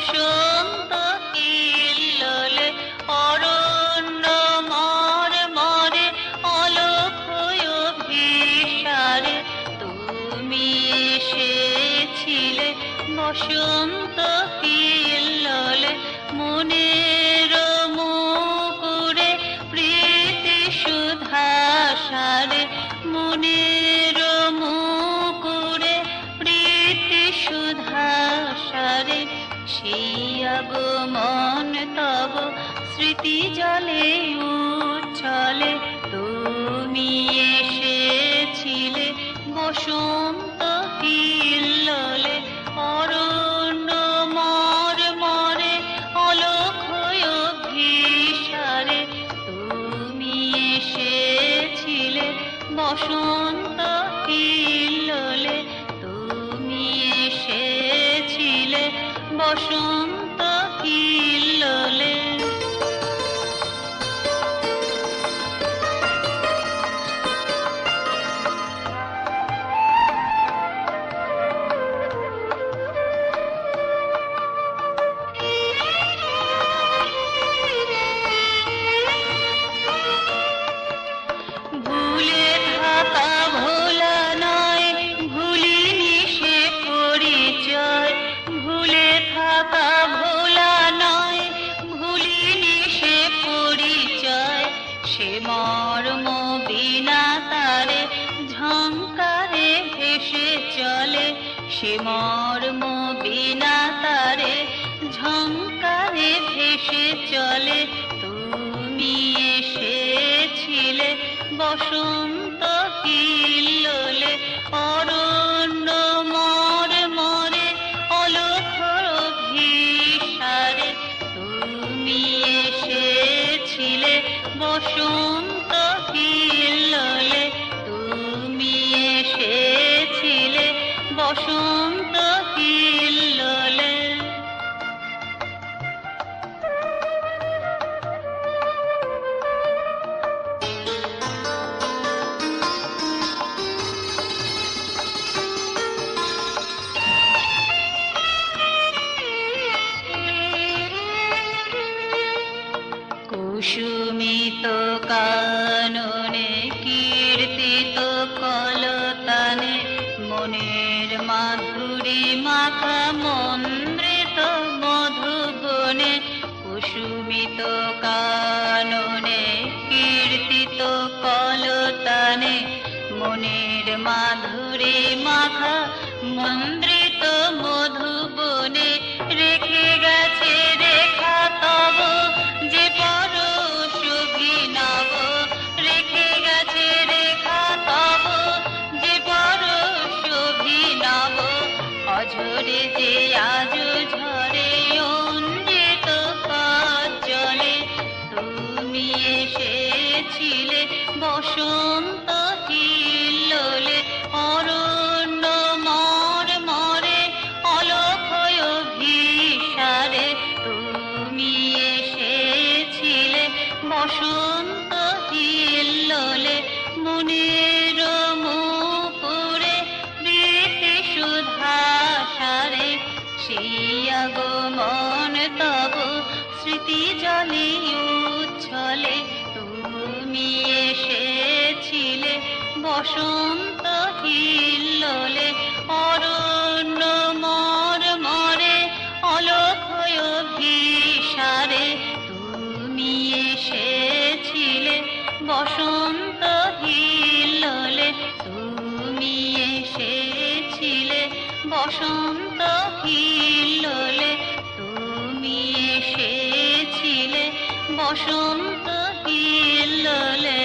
বসন্ত কিল্লোলে অরণ্য মরে মরে অলোক ভিসারে তুমি এসেছিলে বসন্ত কিল্লোলে মনের মুকুরে প্রীতি সুধাসারে মনের মুকুরে প্রীতি সুধাসারে সেই আগমন তব স্মৃতি জলে উচ্ছলে তুমি এসেছিলে বসন্ত কিল্লোলে অরণ্য মরে মরে অলোক ভিসারে তুমি এসেছিলে বসন্ত কিল্লোলে তুমি এসেছিলে বসন্ত কিল্লোলে ভুলে থাকা ভোলা নয় ভুলিনি সে পরিচয় ভুলে থাকা ভোলা নয় ভুলিনি সে পরিচয় সে মর্ম বিনা তারে ঝংকারে ভেসে চলে সে মর্ম বিনা তারে ঝংকারে ভেসে চলে তুমি এসেছিলে বসন্ত কিল্লোলে অরণ্য মরে মরে অলোক ভিসারে তুমি এসেছিলে বসন্ত কিল্লোলে তুমি এসেছিলে বসন্ত কিল্লোলে কুসুমিত কাননে কীর্তিত কলতানে মনের মাধুরী মাখা মন্দ্রিত মধুবনে কুসুমিত কাননে কীর্তিত কলতানে মনের মাধুরী মাখা মন্দ্রিত মধুবনে রেখে গেছে রেখা তব যে পরশ অভিনব রেখে গেছে রেখা তব যে পরশ অভিনব অঝরে যে আজ ঝরে অঞ্জিত কাজলে তুমি এসেছিলে বসন্ত কিল্লোলে অরণ্য মরে মরে অলোক ভিসারে তুমি এসেছিলে বসন্ত কিল্লোলে মনের মুকুরে প্রীতি সুধাসারে সেই আগমন তব স্মৃতি জলে উচ্ছলে তুমি এসেছিলে বসন্ত কিল্লোলে অরণ্য মরে মরে অলোক ভিসারে তুমি এসেছিলে বসন্ত কিল্লোলে তুমি এসেছিলে বসন্ত কিল্লোলে তুমি এসেছিলে বসন্ত কিল্লোলে